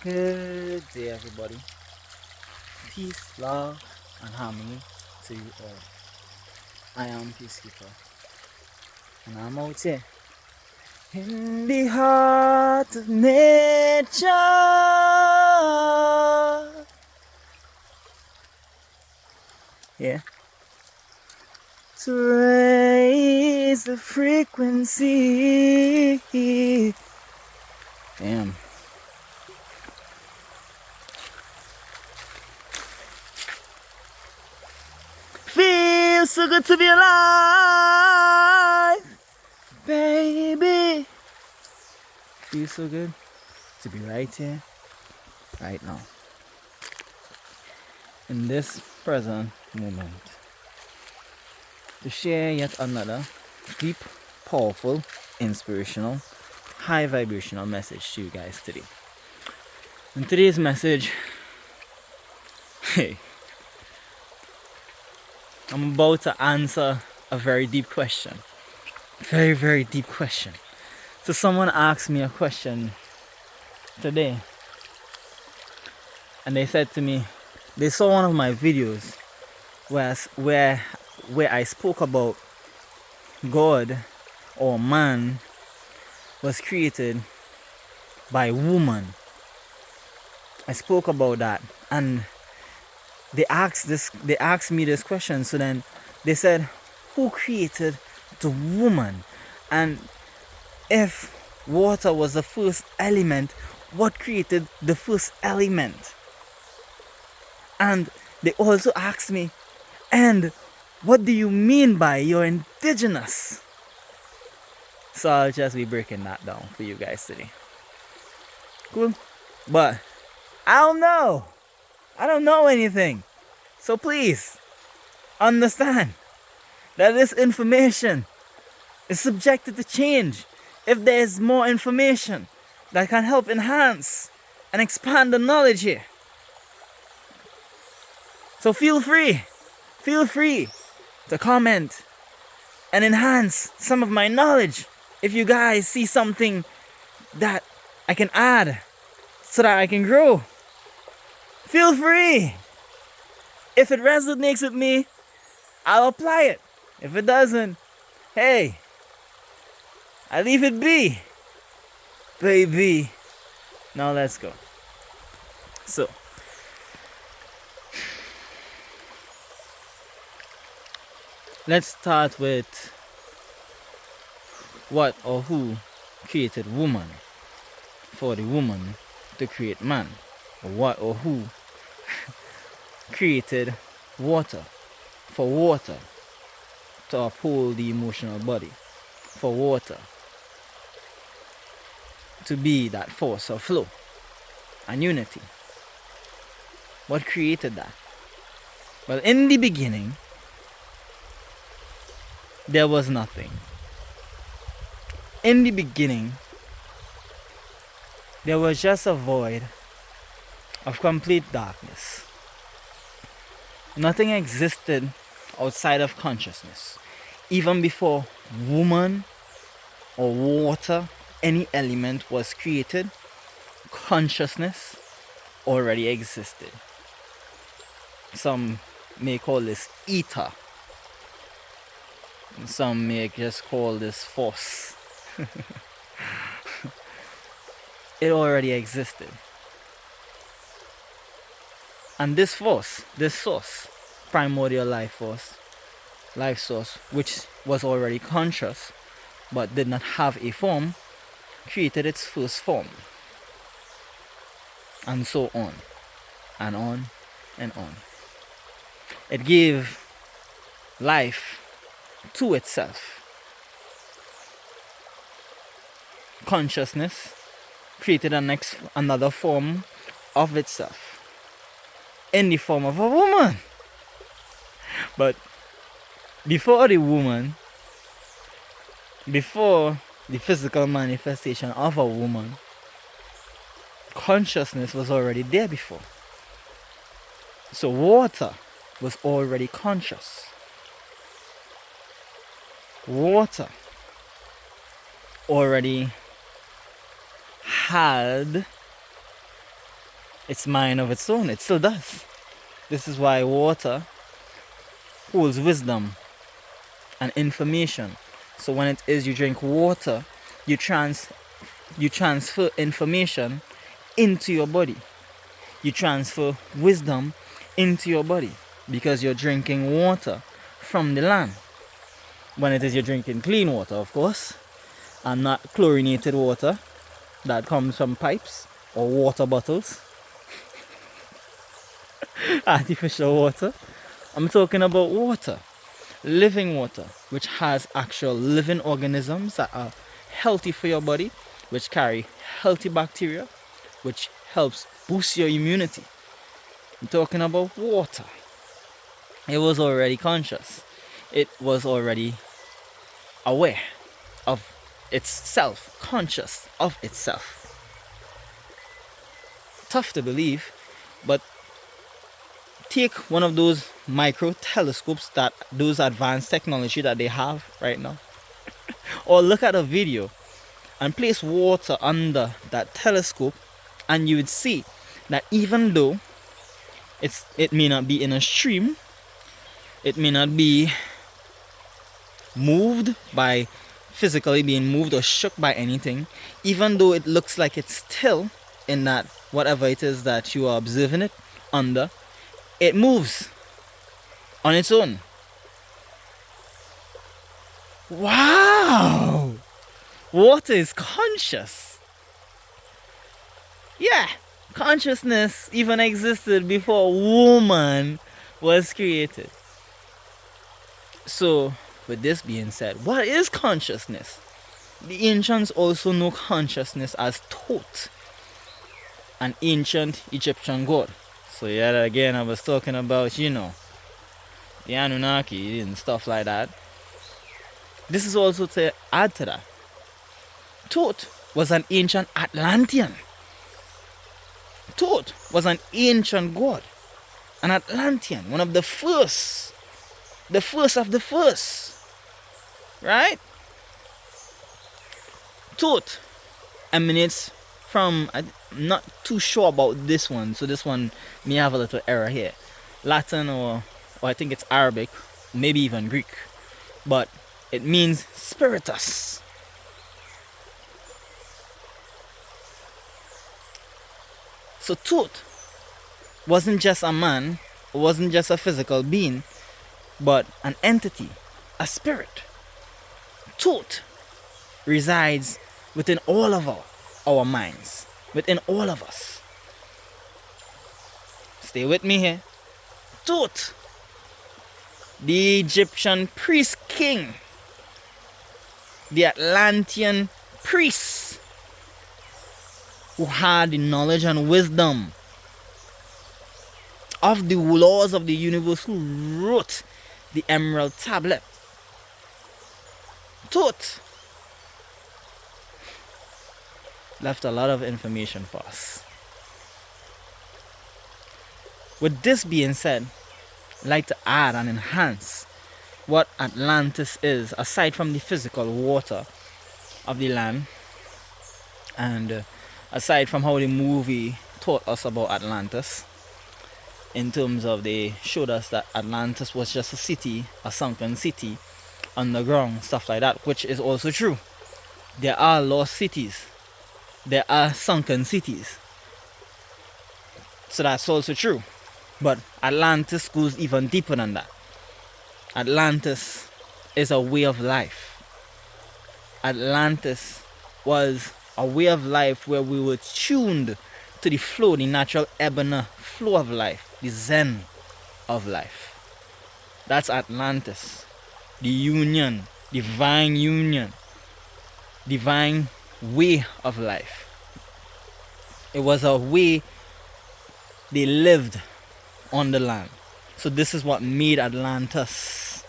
Good day, everybody. Peace, love, and harmony to you all. I am Peacekeeper, and I'm out here in the heart of nature. Yeah, to raise the frequency. Damn. Feels so good to be alive, baby. Feels so good to be right here, right now, in this present moment, to share yet another deep, powerful, inspirational, high vibrational message to you guys today. In today's message, hey, I'm about to answer a very deep question. Very, very deep question. So someone asked me a question today, and they said to me, they saw one of my videos where I spoke about God or man was created by woman. I spoke about that, and they asked me this question. So then they said, who created the woman? And if water was the first element, what created the first element? And they also asked me, and what do you mean by you're indigenous? So I'll just be breaking that down for you guys today. Cool? But I don't know. I don't know anything. So please understand that this information is subjected to change if there is more information that can help enhance and expand the knowledge here. So feel free to comment and enhance some of my knowledge if you guys see something that I can add so that I can grow. Feel free. If it resonates with me, I'll apply it. If it doesn't, hey, I leave it be. Baby. Now let's go. So, let's start with what or who created woman for the woman to create man. Or what or who created water for water to uphold the emotional body. For water to be that force of flow and unity. What created that? Well, in the beginning, there was nothing. In the beginning, there was just a void of complete darkness. Nothing existed outside of consciousness. Even before woman or water, any element was created, consciousness already existed. Some may call this ether. Some may just call this force. It already existed. And this force, this source, primordial life source, which was already conscious but did not have a form, created its first form. And so on, and on, and on. It gave life to itself. Consciousness created another form of itself in the form of a woman. But before the woman, before the physical manifestation of a woman, consciousness was already there before. So water was already conscious. Water already had its mind of its own. It still does. This is why water holds wisdom and information. So when it is you drink water, you transfer information into your body. You transfer wisdom into your body because you're drinking water from the land. When it is you're drinking clean water, of course, and not chlorinated water that comes from pipes or water bottles. Artificial water. I'm talking about water, living water, which has actual living organisms that are healthy for your body, which carry healthy bacteria, which helps boost your immunity. I'm talking about water. It was already conscious. It was already aware of itself, conscious of itself. Tough to believe, but take one of those micro telescopes, that those advanced technology that they have right now, or look at a video and place water under that telescope, and you would see that even though it may not be in a stream, it may not be moved by physically being moved or shook by anything, even though it looks like it's still in that whatever it is that you are observing it under, it moves on its own. Wow! Water is conscious. Yeah, consciousness even existed before woman was created. So, with this being said, what is consciousness? The ancients also know consciousness as Thoth, an ancient Egyptian god. So yet again, I was talking about, the Anunnaki and stuff like that. This is also to add to that. Thoth was an ancient Atlantean. Thoth was an ancient god, an Atlantean, one of the first of the first, right? Thoth emanates from, I'm not too sure about this one, so this one may have a little error here. Latin or I think it's Arabic, maybe even Greek, but it means spiritus. So Thoth wasn't just a man, wasn't just a physical being, but an entity, a spirit. Thoth resides within all of our minds, within all of us. Stay with me here. Thoth, the Egyptian priest king, the Atlantean priest who had the knowledge and wisdom of the laws of the universe, who wrote the Emerald Tablet. Thoth left a lot of information for us. With this being said, I'd like to add and enhance what Atlantis is, aside from the physical water of the land, and aside from how the movie taught us about Atlantis, in terms of they showed us that Atlantis was just a city, a sunken city, underground, stuff like that, which is also true. There are lost cities. There are sunken cities. So that's also true. But Atlantis goes even deeper than that. Atlantis is a way of life. Atlantis was a way of life where we were tuned to the flow, the natural ebb and flow of life, the zen of life. That's Atlantis. The union, divine way of life. It was a way they lived on the land. So this is what made Atlantis.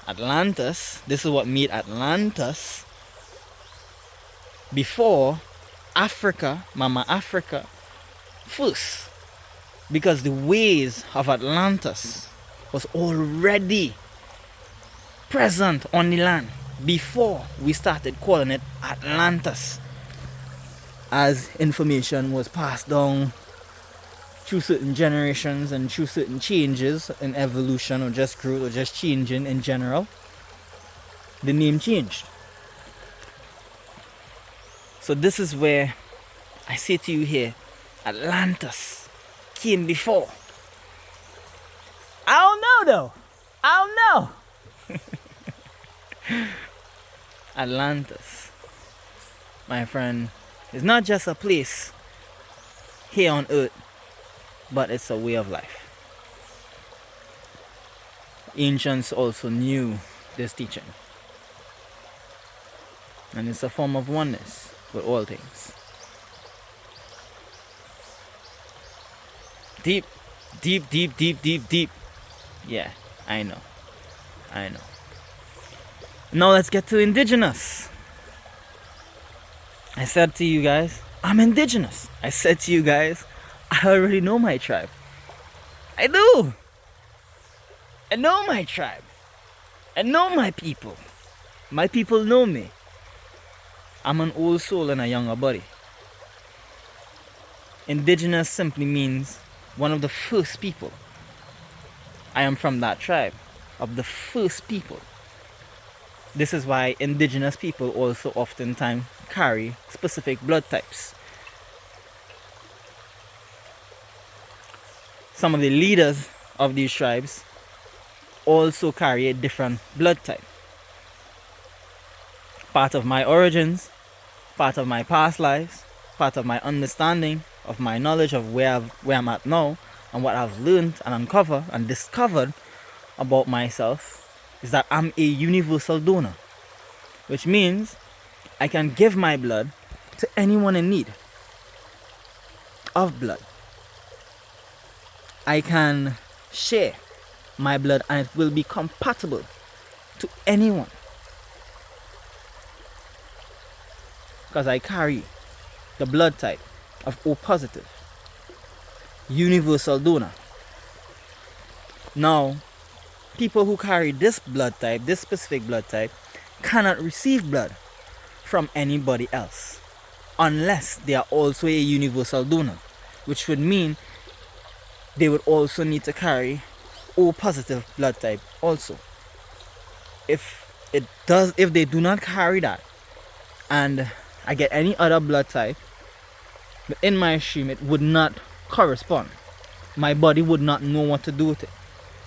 This is what made Atlantis before Africa, Mama Africa, first. Because the ways of Atlantis was already present on the land before we started calling it Atlantis, as information was passed down through certain generations and through certain changes in evolution or just growth or just changing in general, the name changed. So this is where I say to you here, Atlantis came before. I don't know though. I don't know. Atlantis, my friend, is not just a place here on earth, but it's a way of life. Ancients also knew this teaching. And it's a form of oneness with all things. Deep, deep, deep, deep, deep, deep. Yeah, I know. Now let's get to indigenous. I said to you guys, I'm indigenous. I said to you guys, I already know my tribe. I do. I know my tribe. I know my people. My people know me. I'm an old soul in a younger body. Indigenous simply means one of the first people. I am from that tribe of the first people. This is why indigenous people also oftentimes carry specific blood types. Some of the leaders of these tribes also carry a different blood type. Part of my origins, part of my past lives, part of my understanding of my knowledge of where I'm at now and what I've learned and uncovered and discovered about myself is that I'm a universal donor, which means I can give my blood to anyone in need of blood. I can share my blood and it will be compatible to anyone, because I carry the blood type of O positive, universal donor. Now, people who carry this blood type, this specific blood type, cannot receive blood from anybody else unless they are also a universal donor, which would mean they would also need to carry O positive blood type also. If they do not carry that and I get any other blood type in my stream, it would not correspond. My body would not know what to do with it,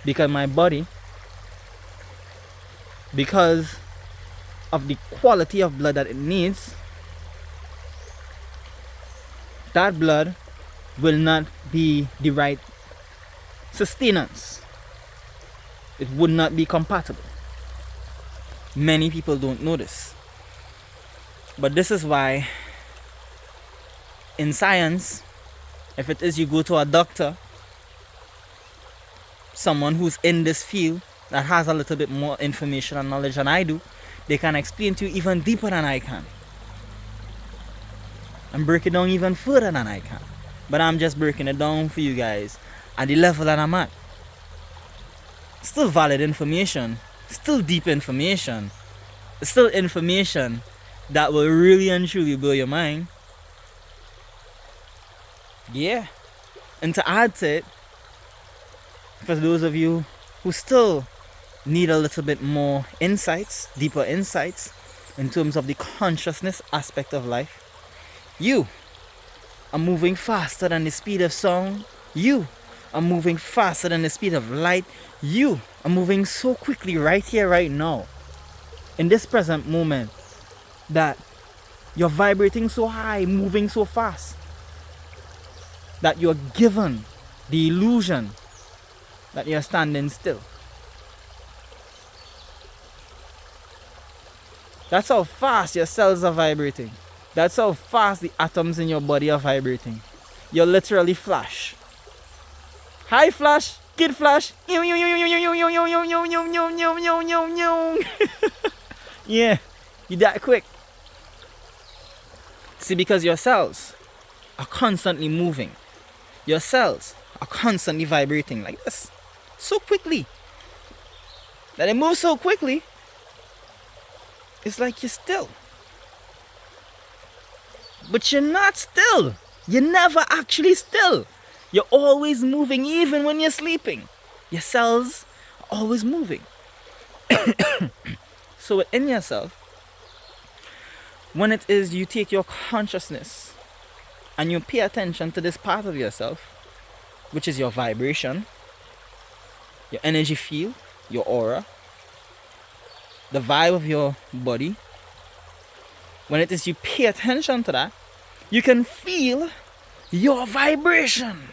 because my body, because of the quality of blood that it needs, that blood will not be the right sustenance. It would not be compatible. Many people don't know this. But this is why in science, if it is you go to a doctor, someone who's in this field that has a little bit more information and knowledge than I do, they can explain to you even deeper than I can and break it down even further than I can. But I'm just breaking it down for you guys at the level that I'm at. Still valid information, still deep information, still information that will really and truly blow your mind. Yeah. And to add to it, for those of you who still need a little bit more insights, deeper insights in terms of the consciousness aspect of life, you are moving faster than the speed of sound. You are moving faster than the speed of light. You are moving so quickly right here, right now, in this present moment, that you're vibrating so high, moving so fast, that you're given the illusion that you're standing still. That's how fast your cells are vibrating. That's how fast the atoms in your body are vibrating. You're literally Flash. Hi Flash, Kid Flash. Yeah, you're that quick. See, because your cells are constantly moving. Your cells are constantly vibrating like this. So quickly. That they move so quickly, it's like you're still. But you're not still. You're never actually still. You're always moving even when you're sleeping. Your cells are always moving. So within yourself, when it is you take your consciousness and you pay attention to this part of yourself, which is your vibration, your energy field, your aura, the vibe of your body, when it is you pay attention to that, you can feel your vibration.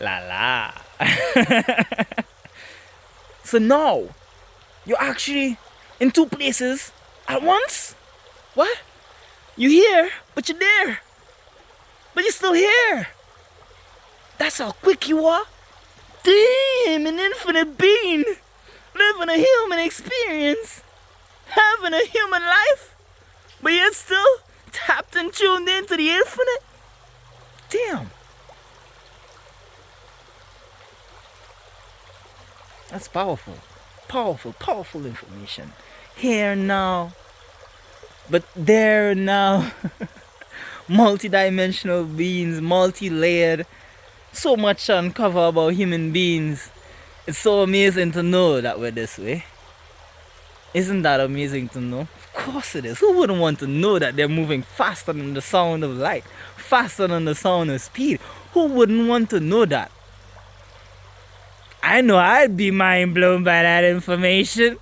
La la. So now, you're actually in two places at once? What? You're here, but you're there. But you're still here. That's how quick you are. Damn, an infinite being. Living a human experience. Having a human life. But yet still tapped and tuned into the infinite. Damn. That's powerful. Powerful, powerful information. Here now. But there now. Multi-dimensional beings, multi-layered. So much to uncover about human beings. It's so amazing to know that we're this way. Isn't that amazing to know? Of course it is. Who wouldn't want to know that they're moving faster than the sound of light? Faster than the sound of speed? Who wouldn't want to know that? I know I'd be mind blown by that information.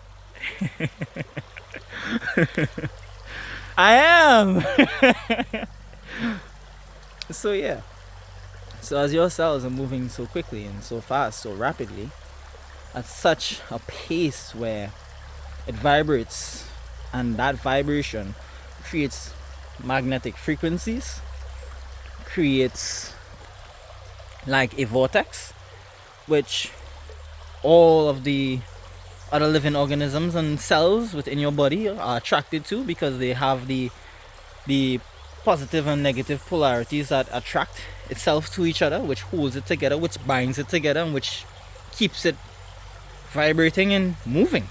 I am. So yeah. So as your cells are moving so quickly and so fast, so rapidly, at such a pace where it vibrates, and that vibration creates magnetic frequencies, creates like a vortex, which all of the other living organisms and cells within your body are attracted to, because they have the positive and negative polarities that attract itself to each other, which holds it together, which binds it together, and which keeps it vibrating and moving.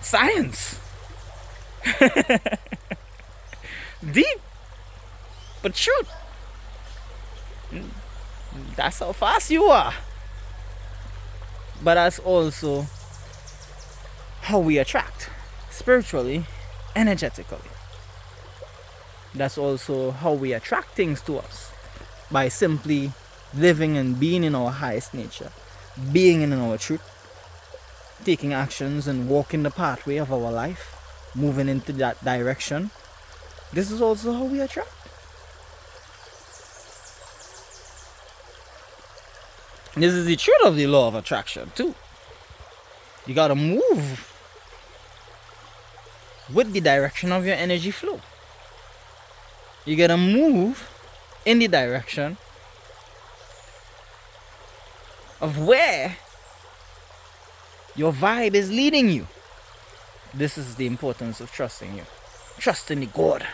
Science. Deep, but truth. That's how fast you are. But that's also how we attract spiritually, energetically. That's also how we attract things to us, by simply living and being in our highest nature, being in our truth, taking actions and walking the pathway of our life, moving into that direction. This is also how we attract. This is the truth of the law of attraction too. You gotta move with the direction of your energy flow. You gotta move in the direction of where your vibe is leading you. This is the importance of trusting you. Trusting the God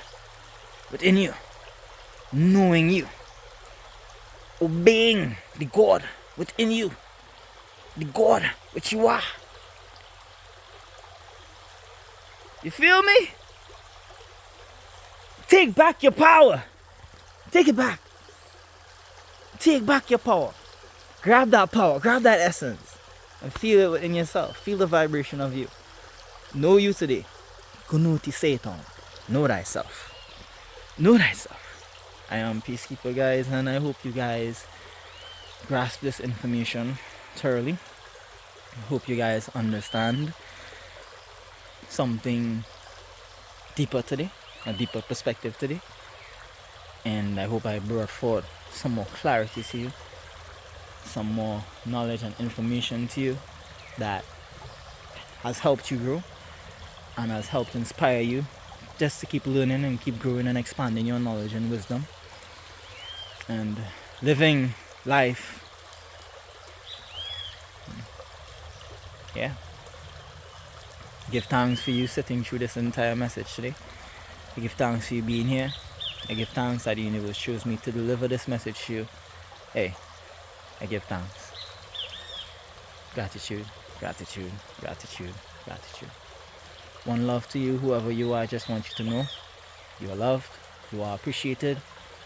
within you. Knowing you. Obeying the God within you. The God which you are. You feel me? Take back your power. Take it back. Take back your power. Grab that power. Grab that essence. And feel it within yourself. Feel the vibration of you. Know you today. Gunuti Satan. Know thyself. Know thyself. I am Peacekeeper, guys, and I hope you guys grasp this information thoroughly. I hope you guys understand something deeper today, a deeper perspective today. And I hope I brought forth some more clarity to you, some more knowledge and information to you that has helped you grow and has helped inspire you just to keep learning and keep growing and expanding your knowledge and wisdom and living life. Yeah. Give thanks for you sitting through this entire message today. I give thanks for you being here. I give thanks that the universe chose me to deliver this message to you. Hey, I give thanks. Gratitude, gratitude, gratitude, gratitude. One love to you, whoever you are. I just want you to know you are loved, you are appreciated,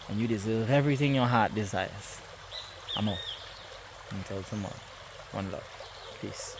and you deserve everything your heart desires. I'm out. Until tomorrow. One love. Peace.